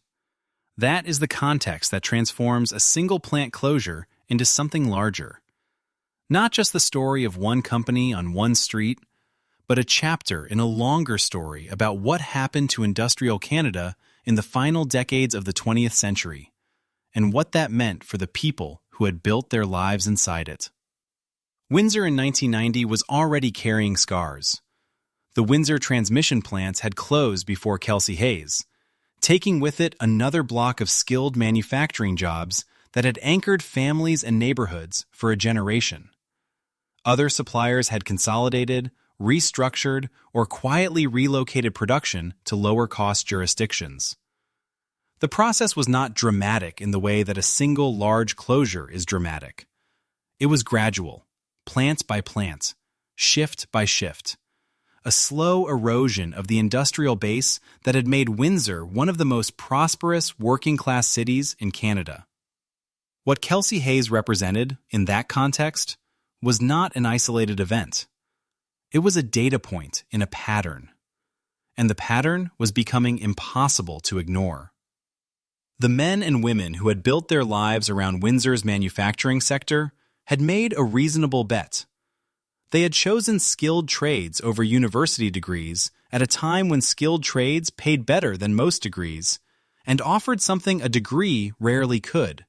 That is the context that transforms a single plant closure into something larger. Not just the story of one company on one street, but a chapter in a longer story about what happened to industrial Canada in the final decades of the 20th century, and what that meant for the people who had built their lives inside it. Windsor in 1990 was already carrying scars. The Windsor transmission plants had closed before Kelsey-Hayes, taking with it another block of skilled manufacturing jobs that had anchored families and neighborhoods for a generation. Other suppliers had consolidated, restructured, or quietly relocated production to lower-cost jurisdictions. The process was not dramatic in the way that a single large closure is dramatic. It was gradual, plant by plant, shift by shift, a slow erosion of the industrial base that had made Windsor one of the most prosperous working-class cities in Canada. What Kelsey-Hayes represented, in that context, was not an isolated event. It was a data point in a pattern, and the pattern was becoming impossible to ignore. The men and women who had built their lives around Windsor's manufacturing sector had made a reasonable bet. They had chosen skilled trades over university degrees at a time when skilled trades paid better than most degrees and offered something a degree rarely could: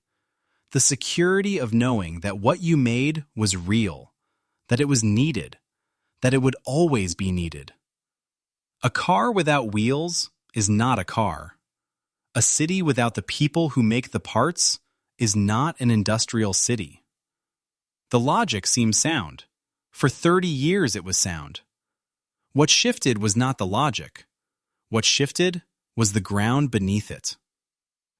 the security of knowing that what you made was real, that it was needed, that it would always be needed. A car without wheels is not a car. A city without the people who make the parts is not an industrial city. The logic seems sound. For 30 years it was sound. What shifted was not the logic. What shifted was the ground beneath it.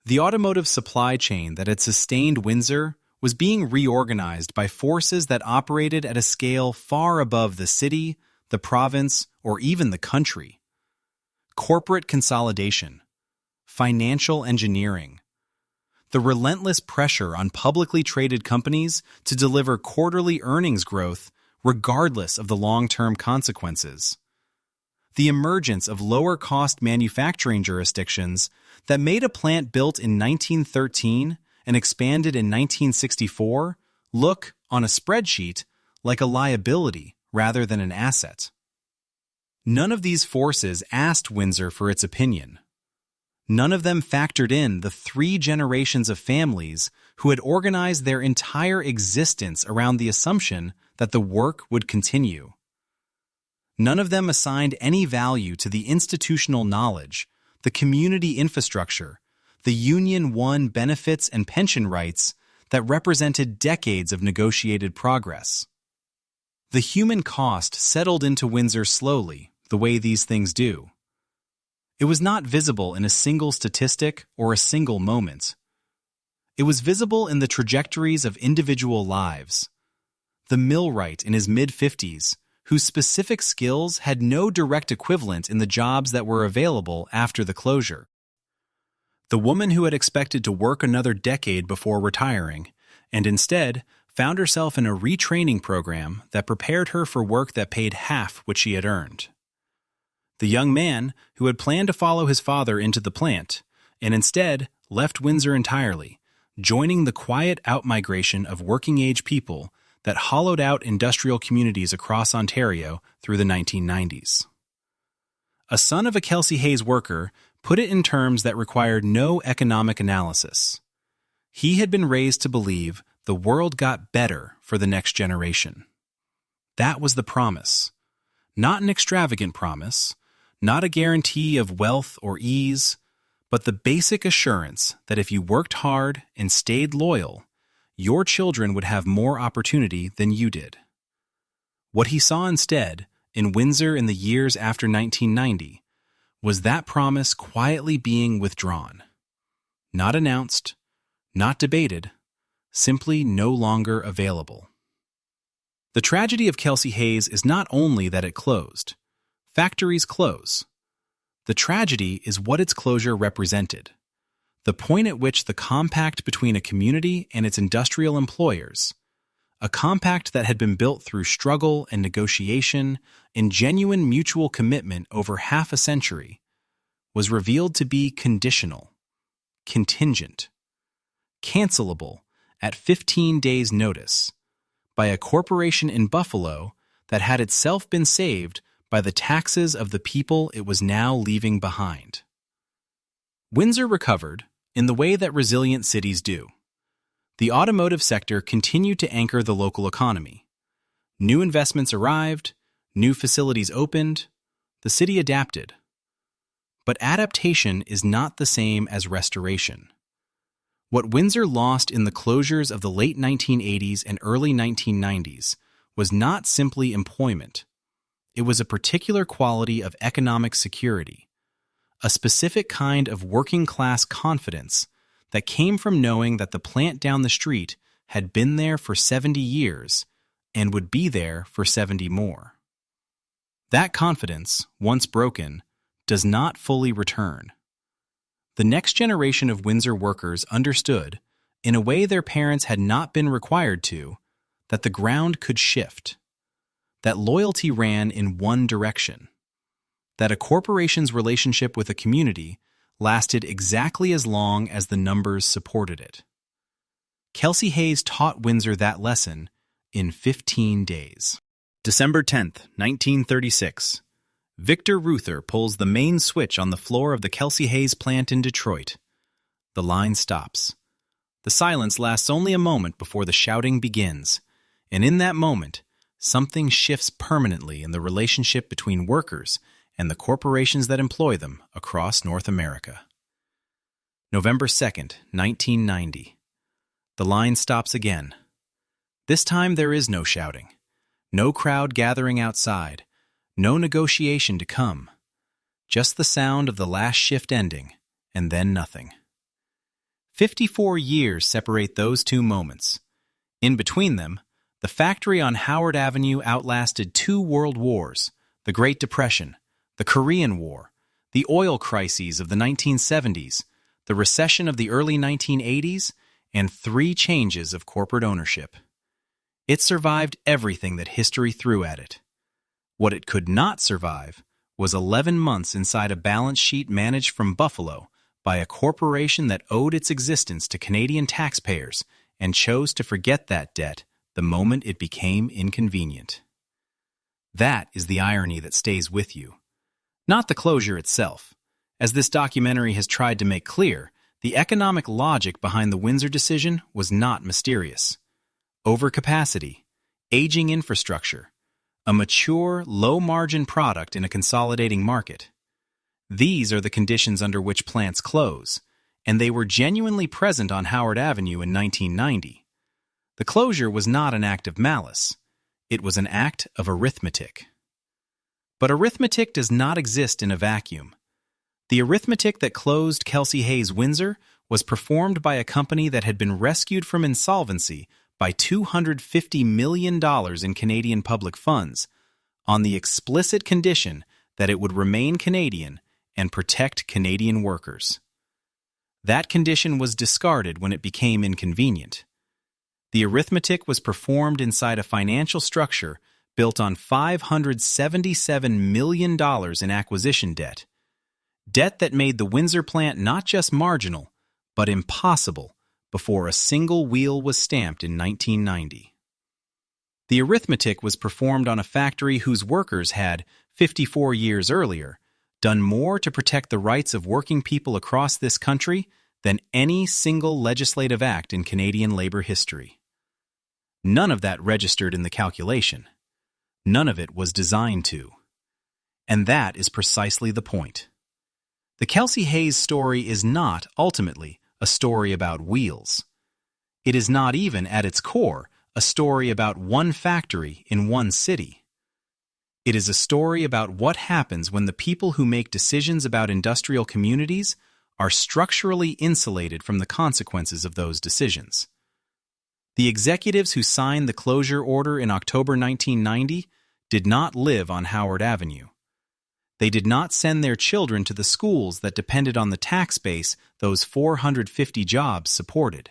The automotive supply chain that had sustained Windsor was being reorganized by forces that operated at a scale far above the city, the province, or even the country. Corporate consolidation, financial engineering, the relentless pressure on publicly traded companies to deliver quarterly earnings growth regardless of the long-term consequences. The emergence of lower-cost manufacturing jurisdictions that made a plant built in 1913 and expanded in 1964 look, on a spreadsheet, like a liability rather than an asset. None of these forces asked Windsor for its opinion. None of them factored in the 3 generations of families who had organized their entire existence around the assumption that the work would continue. None of them assigned any value to the institutional knowledge, the community infrastructure, the union-won benefits and pension rights that represented decades of negotiated progress. The human cost settled into Windsor slowly, the way these things do. It was not visible in a single statistic or a single moment. It was visible in the trajectories of individual lives. The millwright in his mid-50s, whose specific skills had no direct equivalent in the jobs that were available after the closure. The woman who had expected to work another decade before retiring, and instead found herself in a retraining program that prepared her for work that paid half what she had earned. The young man who had planned to follow his father into the plant, and instead left Windsor entirely, joining the quiet outmigration of working-age people that hollowed out industrial communities across Ontario through the 1990s. A son of a Kelsey-Hayes worker put it in terms that required no economic analysis. He had been raised to believe the world got better for the next generation. That was the promise. Not an extravagant promise, not a guarantee of wealth or ease, but the basic assurance that if you worked hard and stayed loyal, your children would have more opportunity than you did. What he saw instead, in Windsor in the years after 1990, was that promise quietly being withdrawn. Not announced, not debated, simply no longer available. The tragedy of Kelsey-Hayes is not only that it closed. Factories close. The tragedy is what its closure represented. The point at which the compact between a community and its industrial employers, a compact that had been built through struggle and negotiation and genuine mutual commitment over half a century, was revealed to be conditional, contingent, cancelable at 15 days' notice by a corporation in Buffalo that had itself been saved by the taxes of the people it was now leaving behind. Windsor recovered in the way that resilient cities do. The automotive sector continued to anchor the local economy. New investments arrived, new facilities opened, the city adapted. But adaptation is not the same as restoration. What Windsor lost in the closures of the late 1980s and early 1990s was not simply employment. It was a particular quality of economic security, a specific kind of working-class confidence that came from knowing that the plant down the street had been there for 70 years and would be there for 70 more. That confidence, once broken, does not fully return. The next generation of Windsor workers understood, in a way their parents had not been required to, that the ground could shift, that loyalty ran in one direction, that a corporation's relationship with a community lasted exactly as long as the numbers supported it. Kelsey-Hayes taught Windsor that lesson in 15 days. December 10th, 1936. Victor Reuther pulls the main switch on the floor of the Kelsey-Hayes plant in Detroit. The line stops. The silence lasts only a moment before the shouting begins, and in that moment, something shifts permanently in the relationship between workers and the corporations that employ them across North America. November 2nd, 1990. The line stops again. This time there is no shouting, no crowd gathering outside, no negotiation to come, just the sound of the last shift ending, and then nothing. 54 years separate those two moments. In between them, the factory on Howard Avenue outlasted 2 world wars, the Great Depression, the Korean War, the oil crises of the 1970s, the recession of the early 1980s, and 3 changes of corporate ownership. It survived everything that history threw at it. What it could not survive was 11 months inside a balance sheet managed from Buffalo by a corporation that owed its existence to Canadian taxpayers and chose to forget that debt the moment it became inconvenient. That is the irony that stays with you. Not the closure itself. As this documentary has tried to make clear, the economic logic behind the Windsor decision was not mysterious. Overcapacity, aging infrastructure, a mature, low-margin product in a consolidating market. These are the conditions under which plants close, and they were genuinely present on Howard Avenue in 1990. The closure was not an act of malice. It was an act of arithmetic. But arithmetic does not exist in a vacuum. The arithmetic that closed Kelsey-Hayes Windsor was performed by a company that had been rescued from insolvency by $250 million in Canadian public funds, on the explicit condition that it would remain Canadian and protect Canadian workers. That condition was discarded when it became inconvenient. The arithmetic was performed inside a financial structure built on $577 million in acquisition debt. Debt that made the Windsor plant not just marginal, but impossible before a single wheel was stamped in 1990. The arithmetic was performed on a factory whose workers had, 54 years earlier, done more to protect the rights of working people across this country than any single legislative act in Canadian labor history. None of that registered in the calculation. None of it was designed to. And that is precisely the point. The Kelsey-Hayes story is not, ultimately, a story about wheels. It is not even, at its core, a story about one factory in one city. It is a story about what happens when the people who make decisions about industrial communities are structurally insulated from the consequences of those decisions. The executives who signed the closure order in October 1990 did not live on Howard Avenue. They did not send their children to the schools that depended on the tax base those 450 jobs supported.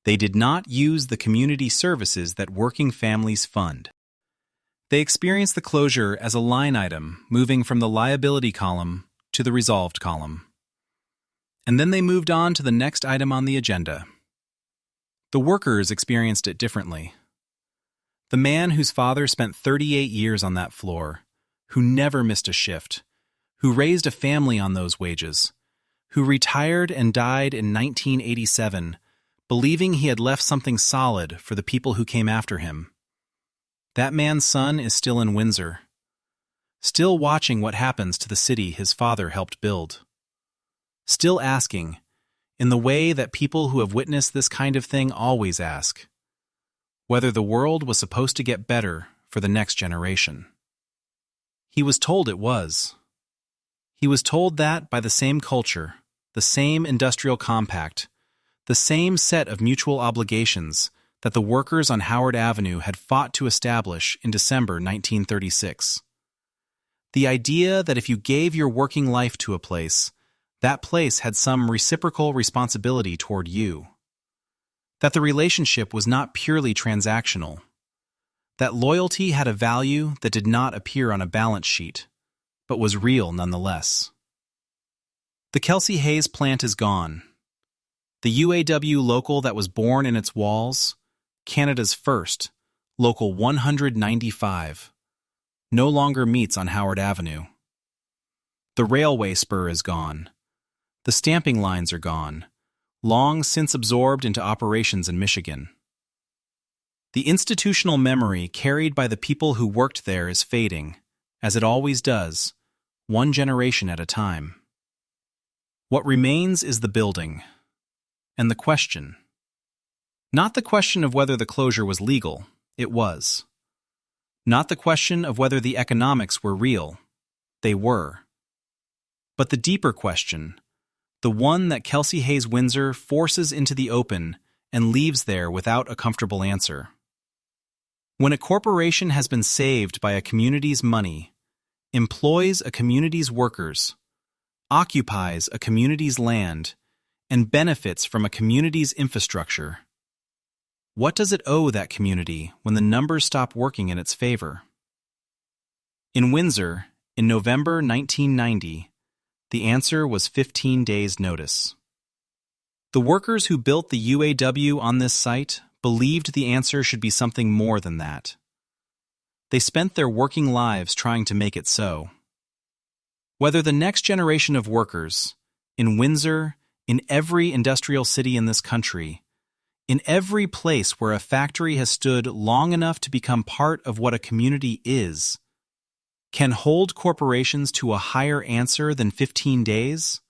They did not use the community services that working families fund. They experienced the closure as a line item moving from the liability column to the resolved column. And then they moved on to the next item on the agenda. The workers experienced it differently. The man whose father spent 38 years on that floor, who never missed a shift, who raised a family on those wages, who retired and died in 1987, believing he had left something solid for the people who came after him. That man's son is still in Windsor, still watching what happens to the city his father helped build, still asking, in the way that people who have witnessed this kind of thing always ask, whether the world was supposed to get better for the next generation. He was told it was. He was told that by the same culture, the same industrial compact, the same set of mutual obligations that the workers on Howard Avenue had fought to establish in December 1936. The idea that if you gave your working life to a place, that place had some reciprocal responsibility toward you. That the relationship was not purely transactional. That loyalty had a value that did not appear on a balance sheet, but was real nonetheless. The Kelsey-Hayes plant is gone. The UAW local that was born in its walls, Canada's first, Local 195, no longer meets on Howard Avenue. The railway spur is gone. The stamping lines are gone, long since absorbed into operations in Michigan. The institutional memory carried by the people who worked there is fading, as it always does, one generation at a time. What remains is the building, and the question. Not the question of whether the closure was legal, it was. Not the question of whether the economics were real, they were. But the deeper question, the one that Kelsey-Hayes Windsor forces into the open and leaves there without a comfortable answer. When a corporation has been saved by a community's money, employs a community's workers, occupies a community's land, and benefits from a community's infrastructure, what does it owe that community when the numbers stop working in its favor? In Windsor, in November 1990, the answer was 15 days' notice. The workers who built the UAW on this site believed the answer should be something more than that. They spent their working lives trying to make it so. Whether the next generation of workers, in Windsor, in every industrial city in this country, in every place where a factory has stood long enough to become part of what a community is, can hold corporations to a higher answer than 15 days,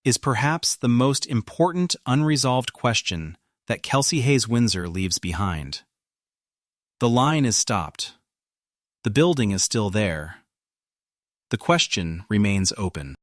is perhaps the most important unresolved question that Kelsey-Hayes Windsor leaves behind. The line is stopped. The building is still there. The question remains open.